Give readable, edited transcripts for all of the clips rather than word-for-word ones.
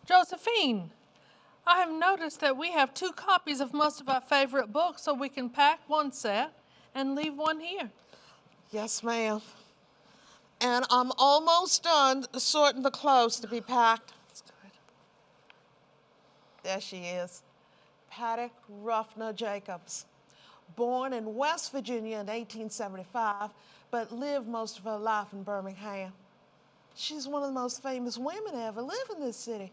Josephine, I have noticed that we have 2 copies of most of our favorite books, so we can pack one set and leave one here. Yes, ma'am. And I'm almost done sorting the clothes to be packed. That's good. There she is, Pattie Ruffner Jacobs. Born in West Virginia in 1875, but lived most of her life in Birmingham. She's one of the most famous women to ever live in this city.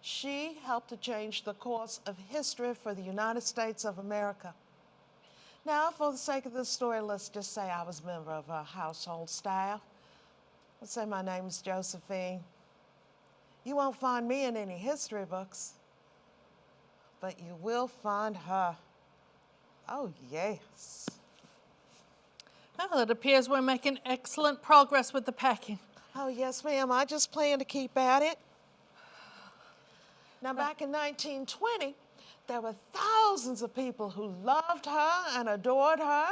She helped to change the course of history for the United States of America. Now, for the sake of this story, let's just say I was a member of her household staff. Let's say my name is Josephine. You won't find me in any history books, but you will find her. Oh, yes. Well, it appears we're making excellent progress with the packing. Oh, yes, ma'am. I just plan to keep at it. Now, back in 1920, there were thousands of people who loved her and adored her.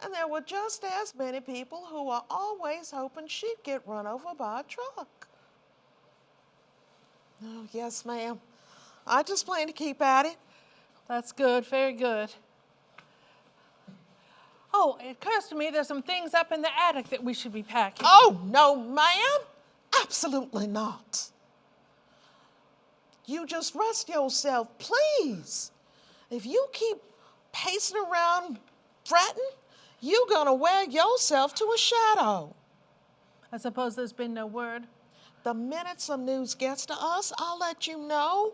And there were just as many people who were always hoping she'd get run over by a truck. Oh, yes, ma'am. I just plan to keep at it. That's good, very good. Oh, it occurs to me there's some things up in the attic that we should be packing. Oh, no, ma'am. Absolutely not. You just rest yourself, please. If you keep pacing around fretting, you're gonna wear yourself to a shadow. I suppose there's been no word. The minute some news gets to us, I'll let you know.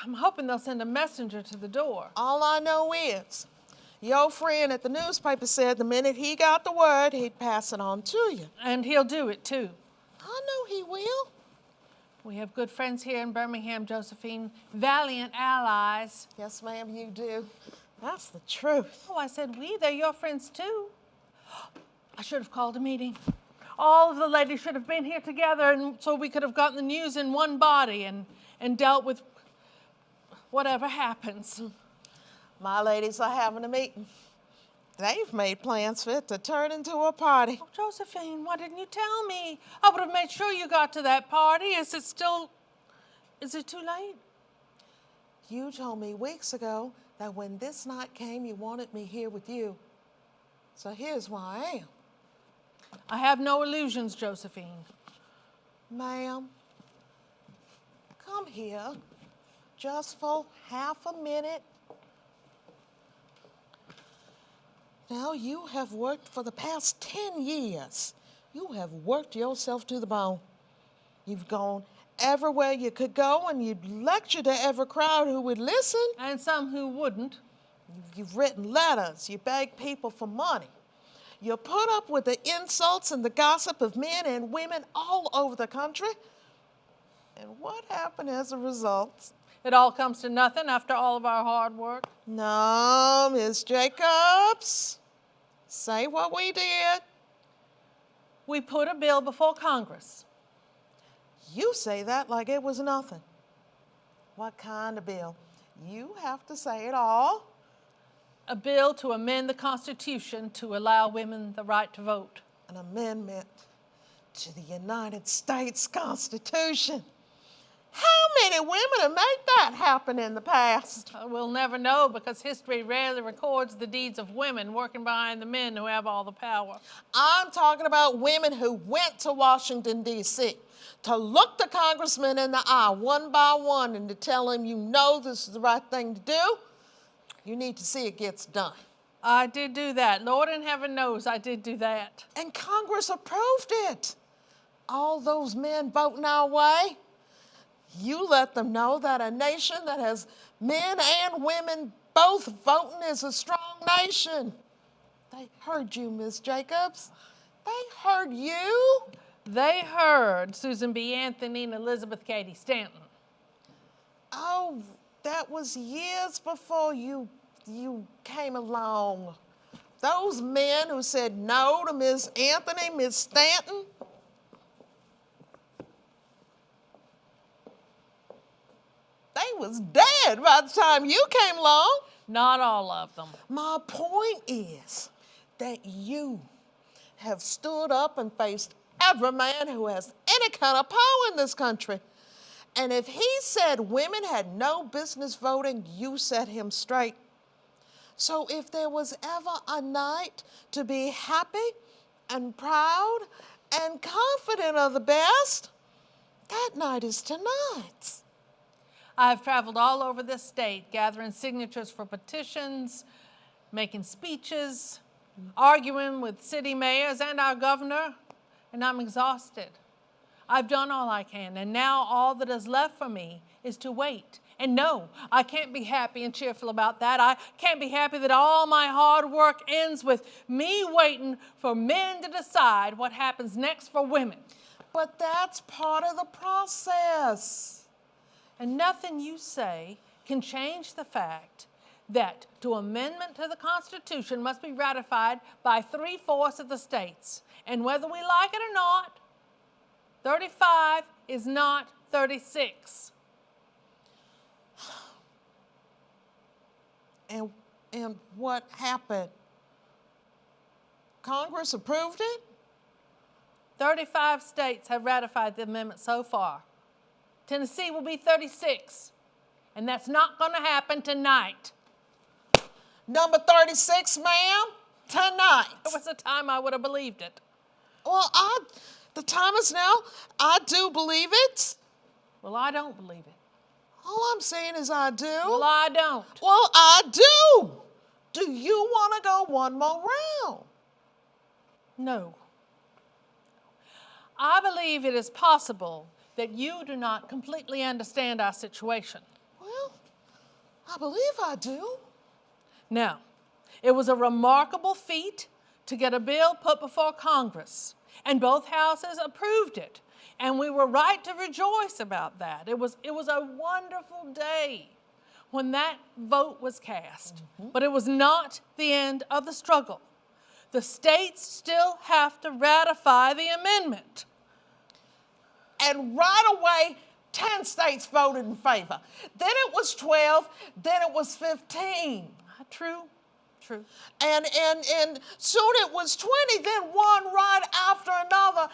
I'm hoping they'll send a messenger to the door. All I know is, your friend at the newspaper said the minute he got the word, he'd pass it on to you. And he'll do it, too. I know he will. We have good friends here in Birmingham, Josephine. Valiant allies. Yes, ma'am, you do. That's the truth. Oh, I said we. They're your friends, too. I should have called a meeting. All of the ladies should have been here together, and so we could have gotten the news in one body and dealt with whatever happens. My ladies are having a meeting. They've made plans for it to turn into a party. Oh, Josephine, why didn't you tell me? I would have made sure you got to that party. Is it too late? You told me weeks ago that when this night came, you wanted me here with you. So here's why I am. I have no illusions, Josephine. Ma'am, come here just for half a minute. Now, you have worked for the past 10 years. You have worked yourself to the bone. You've gone everywhere you could go, and you'd lectured to every crowd who would listen. And some who wouldn't. You've written letters. You begged people for money. You put up with the insults and the gossip of men and women all over the country. And what happened as a result? It all comes to nothing after all of our hard work. No, Miss Jacobs. Say what we did. We put a bill before Congress. You say that like it was nothing. What kind of bill? You have to say it all. A bill to amend the Constitution to allow women the right to vote. An amendment to the United States Constitution. How many women have made that happen in the past? We'll never know, because history rarely records the deeds of women working behind the men who have all the power. I'm talking about women who went to Washington, D.C. to look the congressman in the eye one by one and to tell him, you know this is the right thing to do. You need to see it gets done. I did do that. Lord in heaven knows I did do that. And Congress approved it. All those men voting our way. You let them know that a nation that has men and women both voting is a strong nation. They heard you, Miss Jacobs. They heard you. They heard Susan B. Anthony and Elizabeth Cady Stanton. Oh, that was years before you came along. Those men who said no to Miss Anthony, Miss Stanton, they was dead by the time you came along. Not all of them. My point is that you have stood up and faced every man who has any kind of power in this country. And if he said women had no business voting, you set him straight. So if there was ever a night to be happy and proud and confident of the best, that night is tonight. I've traveled all over this state, gathering signatures for petitions, making speeches, arguing with city mayors and our governor, and I'm exhausted. I've done all I can, and now all that is left for me is to wait. And no, I can't be happy and cheerful about that. I can't be happy that all my hard work ends with me waiting for men to decide what happens next for women. But that's part of the process. And nothing you say can change the fact that to amendment to the Constitution must be ratified by 3/4 of the states. And whether we like it or not, 35 is not 36. And what happened? Congress approved it? 35 states have ratified the amendment so far. Tennessee will be 36, and that's not going to happen tonight. Number 36, ma'am, tonight. There was a time I would have believed it. Well, the time is now. I do believe it. Well, I don't believe it. All I'm saying is I do. Well, I don't. Well, I do. Do you want to go one more round? No. I believe it is possible that you do not completely understand our situation. Well, I believe I do. Now, it was a remarkable feat to get a bill put before Congress, and both houses approved it, and we were right to rejoice about that. It was a wonderful day when that vote was cast, but it was not the end of the struggle. The states still have to ratify the amendment. And right away, 10 states voted in favor. Then it was 12, then it was 15. True. And soon it was 20, then one right after another.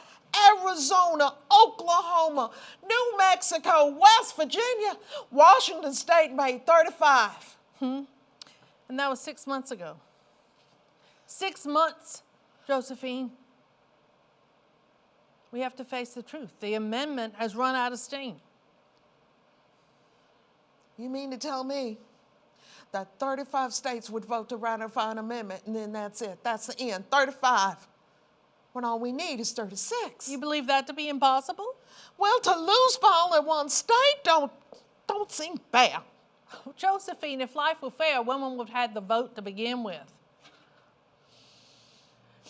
Arizona, Oklahoma, New Mexico, West Virginia, Washington State made 35. And that was 6 months ago. 6 months, Josephine. We have to face the truth. The amendment has run out of steam. You mean to tell me that 35 states would vote to ratify an amendment and then that's it? That's the end, 35. When all we need is 36. You believe that to be impossible? Well, to lose by only one state don't seem fair. Josephine, if life were fair, women would have had the vote to begin with.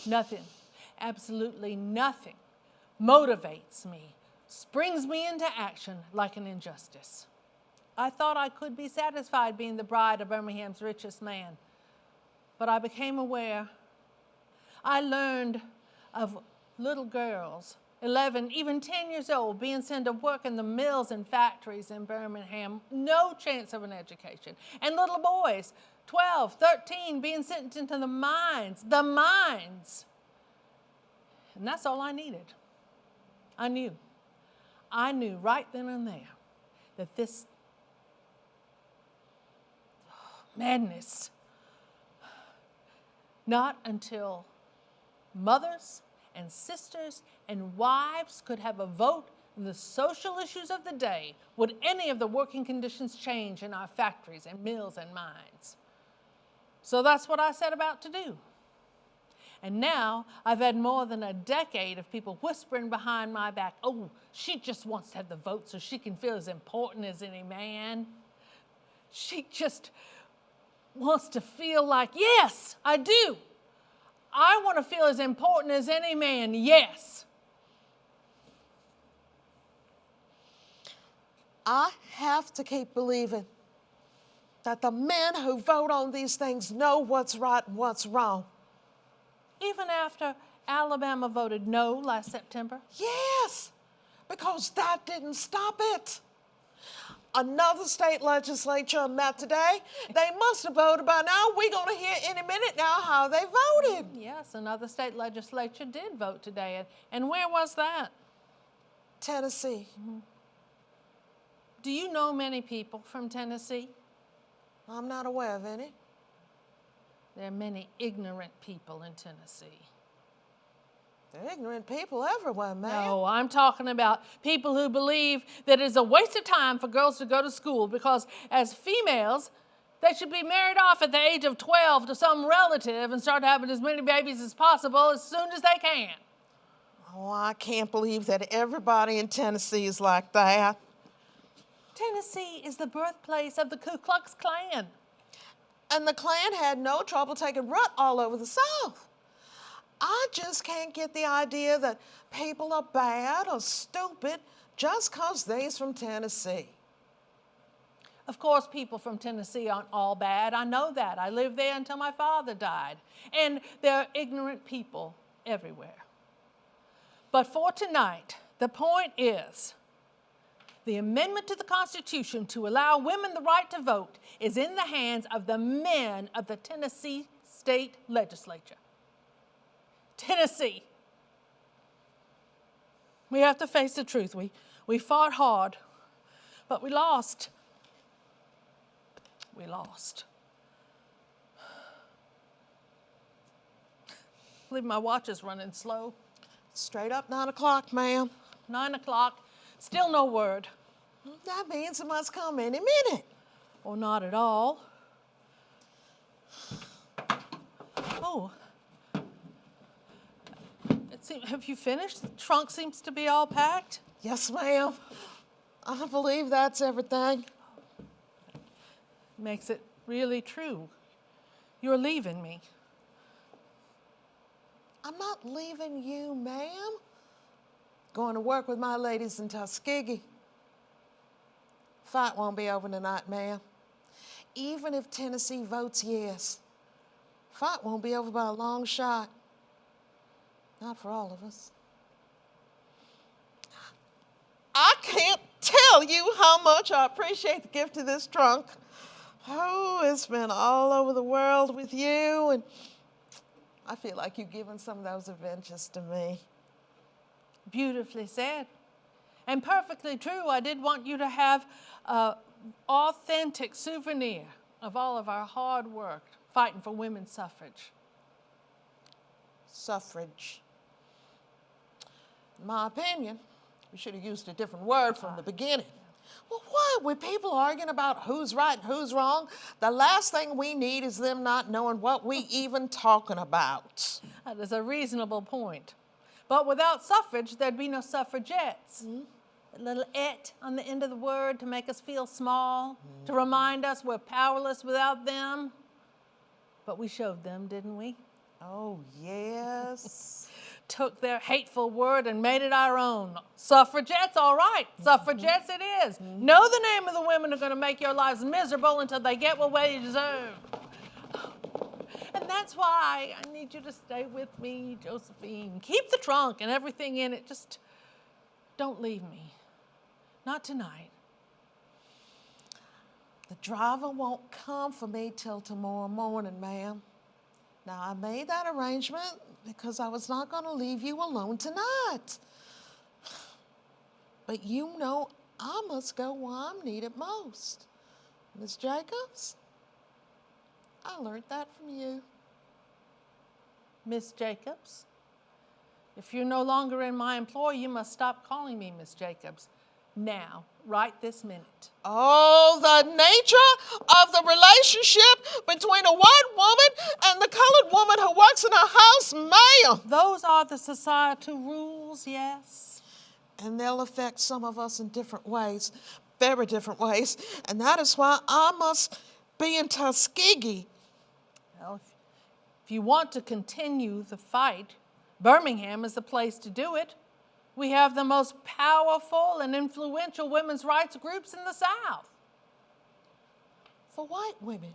Nothing, absolutely nothing, motivates me, springs me into action like an injustice. I thought I could be satisfied being the bride of Birmingham's richest man, but I became aware. I learned of little girls, 11, even 10 years old, being sent to work in the mills and factories in Birmingham, no chance of an education. And little boys, 12, 13, being sent into the mines. And that's all I needed. I knew right then and there that this madness, not until mothers and sisters and wives could have a vote in the social issues of the day would any of the working conditions change in our factories and mills and mines. So that's what I set about to do. And now I've had more than a decade of people whispering behind my back, oh, she just wants to have the vote so she can feel as important as any man. She just wants to feel like, yes, I do. I want to feel as important as any man, yes. I have to keep believing that the men who vote on these things know what's right and what's wrong. Even after Alabama voted no last September? Yes, because that didn't stop it. Another state legislature met today. They must have voted by now. We're going to hear any minute now how they voted. Yes, another state legislature did vote today. And where was that? Tennessee. Do you know many people from Tennessee? I'm not aware of any. There are many ignorant people in Tennessee. There are ignorant people everywhere, ma'am. No, I'm talking about people who believe that it's a waste of time for girls to go to school because as females, they should be married off at the age of 12 to some relative and start having as many babies as possible as soon as they can. Oh, I can't believe that everybody in Tennessee is like that. Tennessee is the birthplace of the Ku Klux Klan. And the Klan had no trouble taking root all over the South. I just can't get the idea that people are bad or stupid just 'cause they's from Tennessee. Of course, people from Tennessee aren't all bad. I know that. I lived there until my father died. And there are ignorant people everywhere. But for tonight, the point is, the amendment to the Constitution to allow women the right to vote is in the hands of the men of the Tennessee State Legislature. Tennessee. We have to face the truth. We fought hard, but we lost. We lost. I believe my watch is running slow. Straight up 9 o'clock, ma'am. 9 o'clock, still no word. That means it must come any minute. Or not at all. Oh. Have you finished? The trunk seems to be all packed. Yes, ma'am. I believe that's everything. Makes it really true. You're leaving me. I'm not leaving you, ma'am. Going to work with my ladies in Tuskegee. Fight won't be over tonight, ma'am. Even if Tennessee votes yes, fight won't be over by a long shot. Not for all of us. I can't tell you how much I appreciate the gift of this trunk. Oh, it's been all over the world with you, and I feel like you've given some of those adventures to me. Beautifully said. And perfectly true. I did want you to have an authentic souvenir of all of our hard work fighting for women's suffrage. Suffrage. In my opinion, we should have used a different word from the beginning. Well, why were people arguing about who's right and who's wrong? The last thing we need is them not knowing what we even talking about. That is a reasonable point. But without suffrage, there'd be no suffragettes. A little "et" on the end of the word to make us feel small, to remind us we're powerless without them. But we showed them, didn't we? Oh, yes. Took their hateful word and made it our own. Suffragettes, all right. Suffragettes it is. Know the name of the women who are going to make your lives miserable until they get what they deserve. And that's why I need you to stay with me, Josephine. Keep the trunk and everything in it. Just don't leave me. Not tonight. The driver won't come for me till tomorrow morning, ma'am. Now, I made that arrangement because I was not going to leave you alone tonight. But you know I must go where I'm needed most. Miss Jacobs, I learned that from you. Miss Jacobs, if you're no longer in my employ, you must stop calling me Miss Jacobs. Now, right this minute. Oh, the nature of the relationship between a white woman and the colored woman who works in her house, ma'am. Those are the societal rules, yes. And they'll affect some of us in different ways, very different ways. And that is why I must be in Tuskegee. Well, if you want to continue the fight, Birmingham is the place to do it. We have the most powerful and influential women's rights groups in the South. For white women.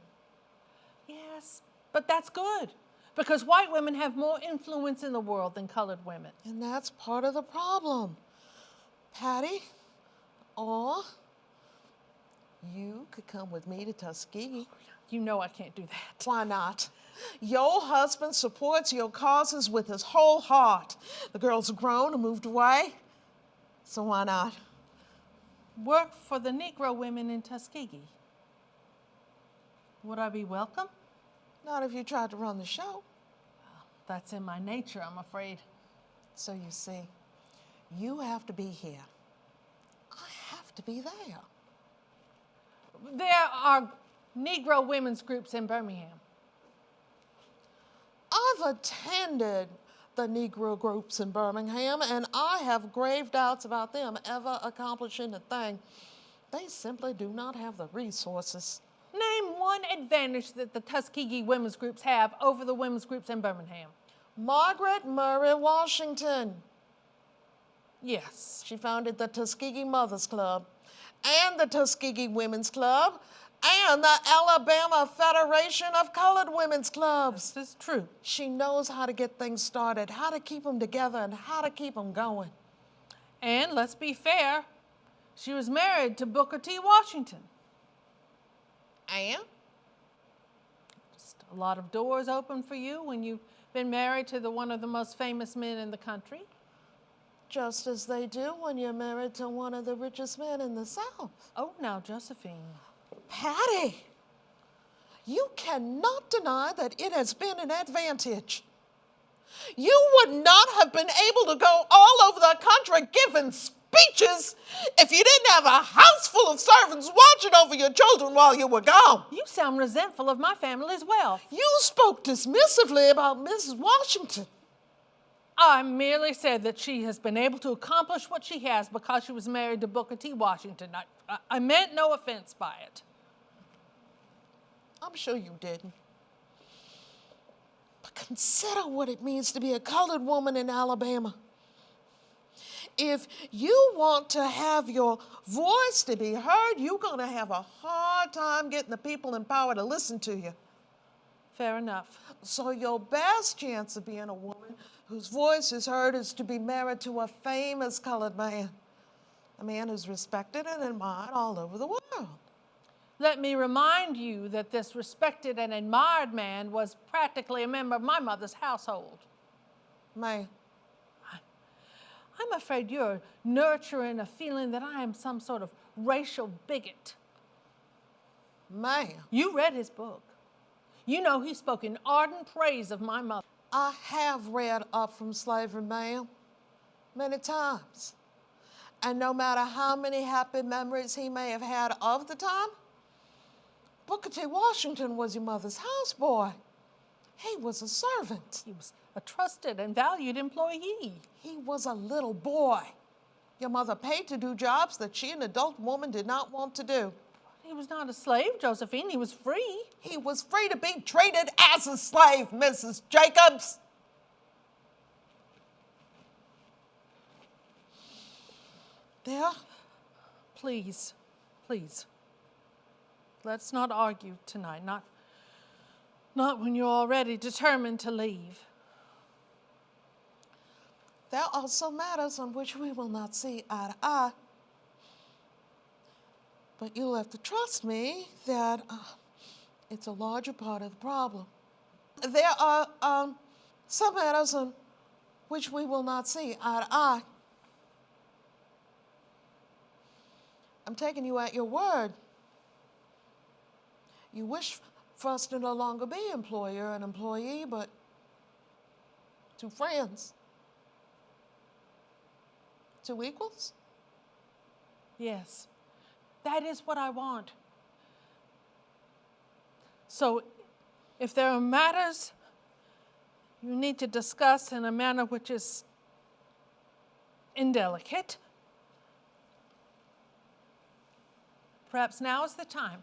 Yes, but that's good, because white women have more influence in the world than colored women. And that's part of the problem, Patty. Or You could come with me to Tuskegee. You know I can't do that. Why not? Your husband supports your causes with his whole heart. The girls are grown and moved away, so why not? Work for the Negro women in Tuskegee. Would I be welcome? Not if you tried to run the show. That's in my nature, I'm afraid. So you see, you have to be here. I have to be there. There are Negro women's groups in Birmingham. I've attended the Negro groups in Birmingham, and I have grave doubts about them ever accomplishing a thing. They simply do not have the resources. Name one advantage that the Tuskegee women's groups have over the women's groups in Birmingham. Margaret Murray Washington. Yes. She founded the Tuskegee Mothers Club and the Tuskegee Women's Club and the Alabama Federation of Colored Women's Clubs. This is true. She knows how to get things started, how to keep them together, and how to keep them going. And let's be fair, she was married to Booker T. Washington. And? Just a lot of doors open for you when you've been married to one of the most famous men in the country. Just as they do when you're married to one of the richest men in the South. Oh, now, Josephine. Patty, you cannot deny that it has been an advantage. You would not have been able to go all over the country giving speeches if you didn't have a house full of servants watching over your children while you were gone. You sound resentful of my family's wealth. You spoke dismissively about Mrs. Washington. I merely said that she has been able to accomplish what she has because she was married to Booker T. Washington. I meant no offense by it. I'm sure you didn't. But consider what it means to be a colored woman in Alabama. If you want to have your voice to be heard, you're going to have a hard time getting the people in power to listen to you. Fair enough. So your best chance of being a woman whose voice is heard is to be married to a famous colored man, a man who's respected and admired all over the world. Let me remind you that this respected and admired man was practically a member of my mother's household. Man. I'm afraid you're nurturing a feeling that I am some sort of racial bigot. Man. You read his book. You know he spoke in ardent praise of my mother. I have read Up From Slavery, ma'am, many times. And no matter how many happy memories he may have had of the time, Booker T. Washington was your mother's houseboy. He was a servant. He was a trusted and valued employee. He was a little boy. Your mother paid to do jobs that she, an adult woman, did not want to do. He was not a slave, Josephine. He was free. He was free to be treated as a slave, Mrs. Jacobs. There. Please, please. Let's not argue tonight. Not when you're already determined to leave. There are also matters on which we will not see eye to eye. But you'll have to trust me that it's a larger part of the problem. There are some matters on which we will not see eye to eye. I'm taking you at your word. You wish for us to no longer be employer and employee, but two friends. Two equals? Yes, that is what I want. So if there are matters you need to discuss in a manner which is indelicate, perhaps now is the time.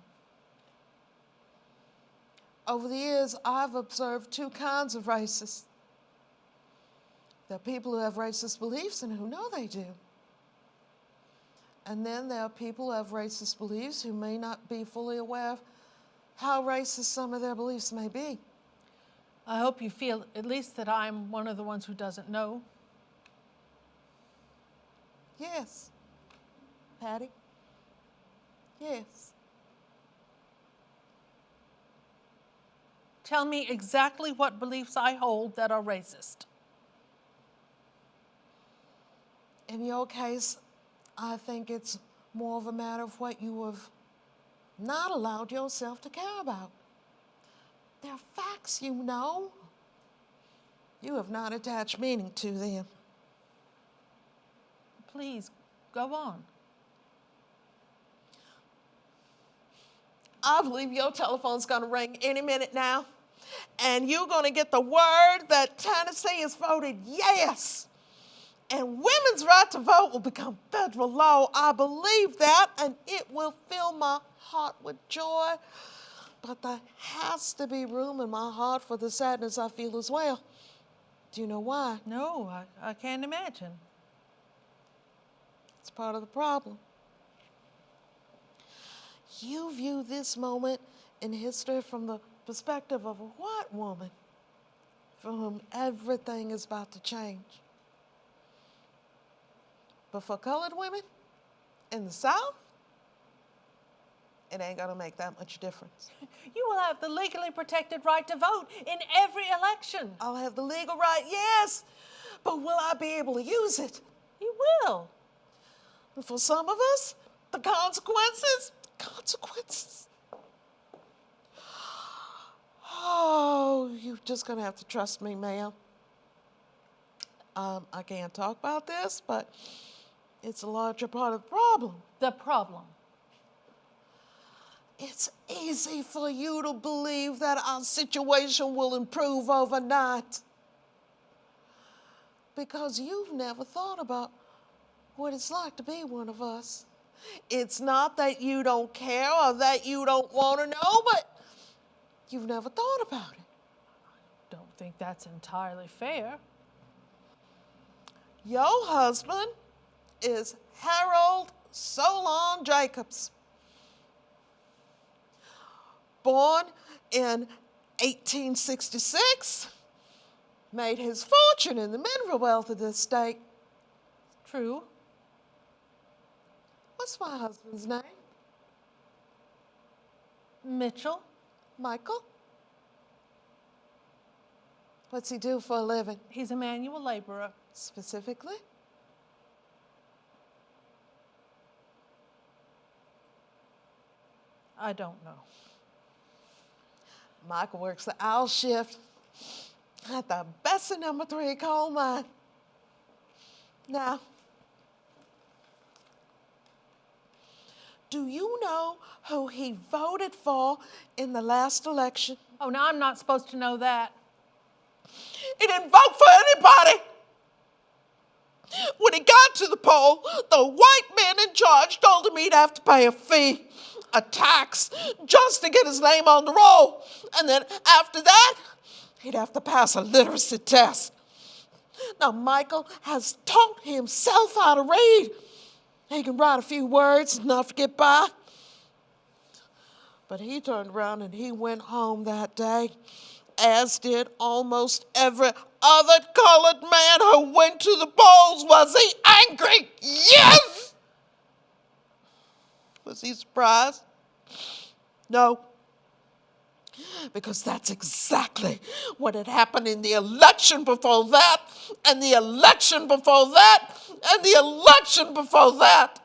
Over the years, I've observed two kinds of racists. There are people who have racist beliefs and who know they do. And then there are people who have racist beliefs who may not be fully aware of how racist some of their beliefs may be. I hope you feel at least that I'm one of the ones who doesn't know. Yes, Patty. Yes. Tell me exactly what beliefs I hold that are racist. In your case, I think it's more of a matter of what you have not allowed yourself to care about. They're facts, you know. You have not attached meaning to them. Please, go on. I believe your telephone's going to ring any minute now, and you're going to get the word that Tennessee has voted yes, and women's right to vote will become federal law. I believe that, and it will fill my heart with joy, but there has to be room in my heart for the sadness I feel as well. Do you know why? No, I can't imagine. It's part of the problem. You view this moment in history from the perspective of a white woman for whom everything is about to change. But for colored women in the South, it ain't gonna make that much difference. You will have the legally protected right to vote in every election. I'll have the legal right, yes, but will I be able to use it? You will. And for some of us, the consequences. Oh, you're just gonna have to trust me, ma'am. I can't talk about this, but it's a larger part of the problem. The problem. It's easy for you to believe that our situation will improve overnight because you've never thought about what it's like to be one of us. It's not that you don't care or that you don't want to know, but you've never thought about it. Don't think that's entirely fair. Your husband is Harold Solon Jacobs. Born in 1866, made his fortune in the mineral wealth of this state. True. What's my husband's name? Mitchell. Michael. What's he do for a living? He's a manual laborer. Specifically? I don't know. Michael works the owl shift at the best of number 3 coal mine. Now, do you know who he voted for in the last election? Oh, now I'm not supposed to know that. He didn't vote for anybody. When he got to the poll, the white man in charge told him he'd have to pay a fee, a tax, just to get his name on the roll. And then after that, he'd have to pass a literacy test. Now, Michael has taught himself how to read. He can write a few words, enough to get by. But he turned around and he went home that day, as did almost every other colored man who went to the polls. Was he angry? Yes! Was he surprised? No. Because that's exactly what had happened in the election before that, and the election before that, and the election before that.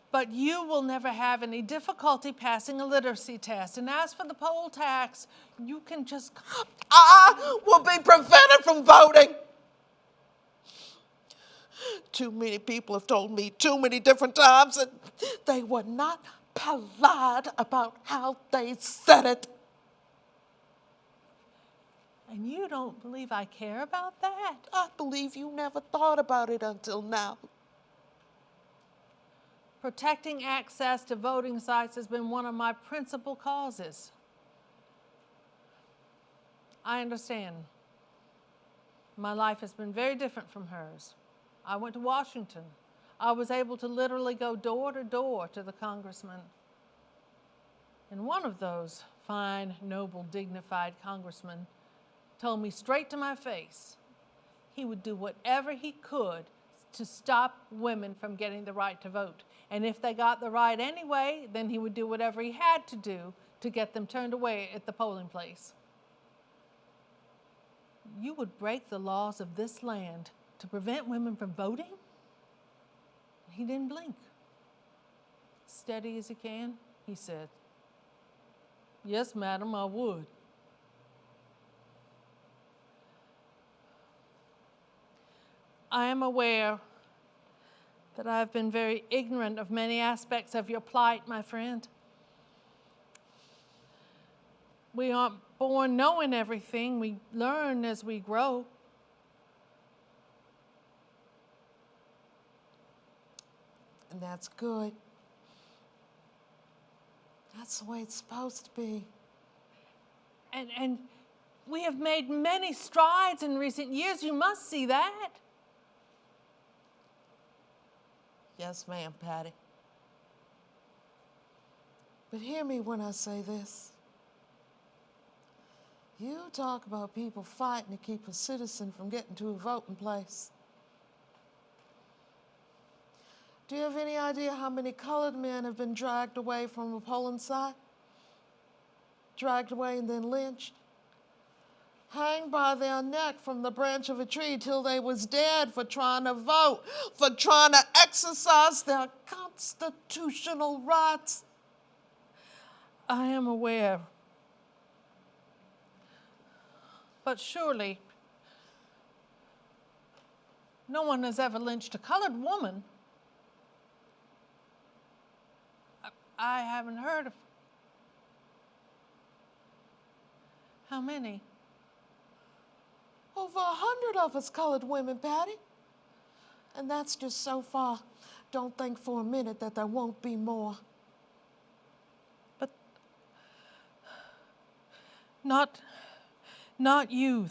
But you will never have any difficulty passing a literacy test. And as for the poll tax, you can just... I will be prevented from voting. Too many people have told me too many different times that they were not polite about how they said it. And you don't believe I care about that? I believe you never thought about it until now. Protecting access to voting sites has been one of my principal causes. I understand. My life has been very different from hers. I went to Washington. I was able to literally go door to door to the congressman. And one of those fine, noble, dignified congressmen told me straight to my face he would do whatever he could to stop women from getting the right to vote. And if they got the right anyway, then he would do whatever he had to do to get them turned away at the polling place. You would break the laws of this land to prevent women from voting? He didn't blink. Steady as he can, he said, "Yes, madam, I would." I am aware that I have been very ignorant of many aspects of your plight, my friend. We aren't born knowing everything. We learn as we grow. And that's good. That's the way it's supposed to be. And we have made many strides in recent years. You must see that. Yes, ma'am, Patty. But hear me when I say this. You talk about people fighting to keep a citizen from getting to a voting place. Do you have any idea how many colored men have been dragged away from a polling site? Dragged away and then lynched? Hanged by their neck from the branch of a tree till they was dead for trying to vote, for trying to exercise their constitutional rights. I am aware. But surely, no one has ever lynched a colored woman. I haven't heard of. How many? Over 100 of us colored women, Patty. And that's just so far. Don't think for a minute that there won't be more. But not you.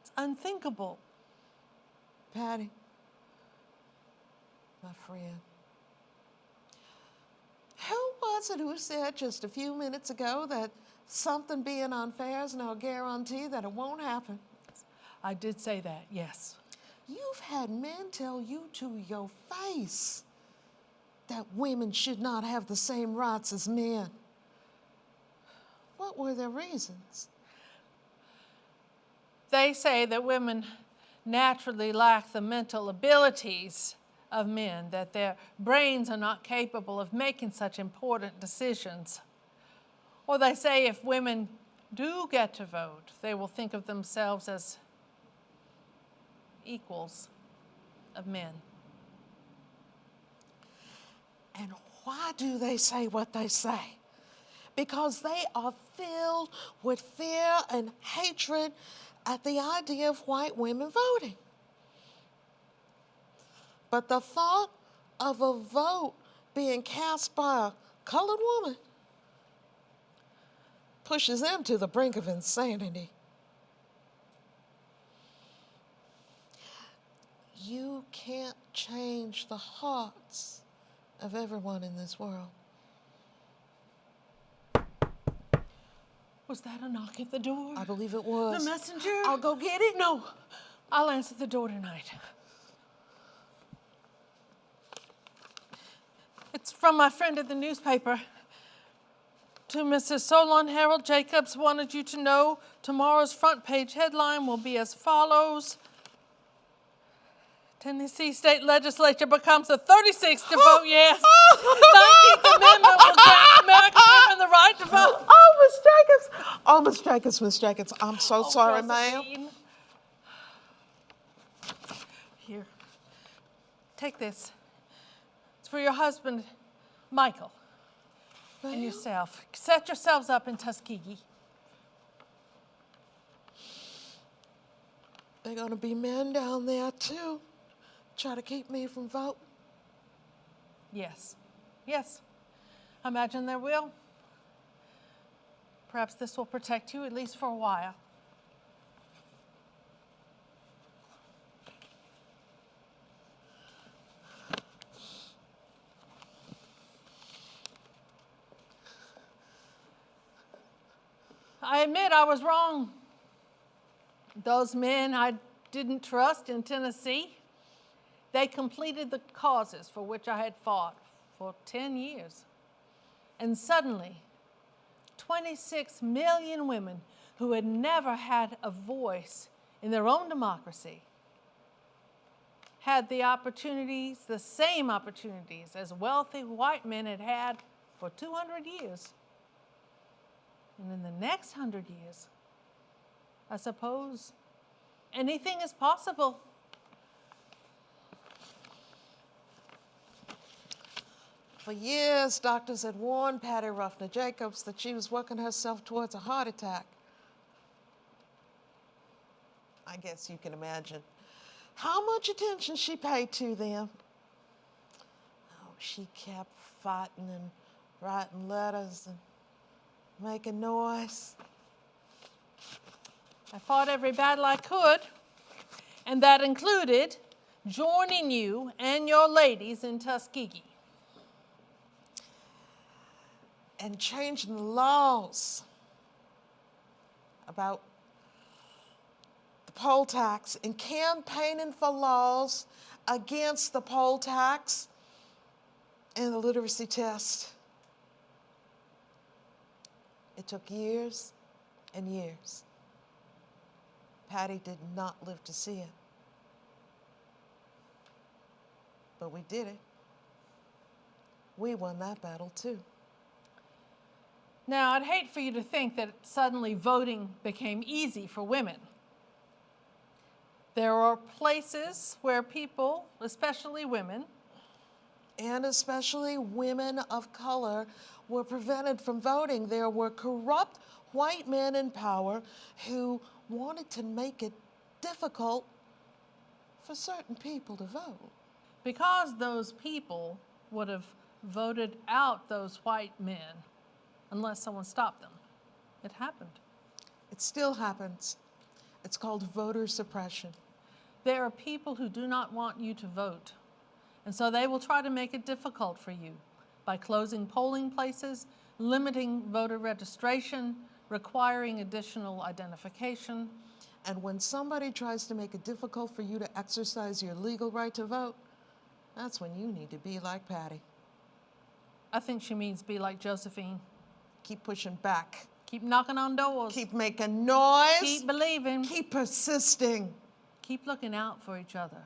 It's unthinkable. Patty, my friend, who was it who said just a few minutes ago that something being unfair is no guarantee that it won't happen? I did say that, yes. You've had men tell you to your face that women should not have the same rights as men. What were their reasons? They say that women naturally lack the mental abilities of men, that their brains are not capable of making such important decisions. Or they say if women do get to vote, they will think of themselves as equals of men. And why do they say what they say? Because they are filled with fear and hatred at the idea of white women voting. But the thought of a vote being cast by a colored woman pushes them to the brink of insanity. You can't change the hearts of everyone in this world. Was that a knock at the door? I believe it was. The messenger? I'll go get it. No, I'll answer the door tonight. It's from my friend at the newspaper. To Mrs. Solon, Harold Jacobs wanted you to know tomorrow's front page headline will be as follows. Tennessee State Legislature becomes the 36th to vote yes. 19th Amendment will grant American women the right to vote. Oh, Miss Jacobs, Miss Jacobs. I'm so sorry, ma'am. Josephine. Here, take this. It's for your husband, Michael, and yourself. Set yourselves up in Tuskegee. They're going to be men down there, too. Try to keep me from voting. Yes, yes. I imagine there will. Perhaps this will protect you, at least for a while. I admit I was wrong. Those men I didn't trust in Tennessee, they completed the causes for which I had fought for 10 years. And suddenly, 26 million women who had never had a voice in their own democracy had the opportunities, the same opportunities as wealthy white men had had for 200 years. And in the next 100 years, I suppose anything is possible. For years, doctors had warned Pattie Ruffner Jacobs that she was working herself towards a heart attack. I guess you can imagine how much attention she paid to them. Oh, she kept fighting and writing letters and making noise. I fought every battle I could, and that included joining you and your ladies in Tuskegee. And changing the laws about the poll tax and campaigning for laws against the poll tax and the literacy test. It took years and years. Pattie did not live to see it. But we did it. We won that battle too. Now, I'd hate for you to think that suddenly voting became easy for women. There are places where people, especially women, and especially women of color, were prevented from voting. There were corrupt white men in power who wanted to make it difficult for certain people to vote. because those people would have voted out those white men unless someone stopped them. It happened. It still happens. It's called voter suppression. There are people who do not want you to vote, and so they will try to make it difficult for you by closing polling places, limiting voter registration, requiring additional identification. And when somebody tries to make it difficult for you to exercise your legal right to vote, that's when you need to be like Pattie. I think she means be like Josephine. Keep pushing back. Keep knocking on doors. Keep making noise. Keep believing. Keep persisting. Keep looking out for each other.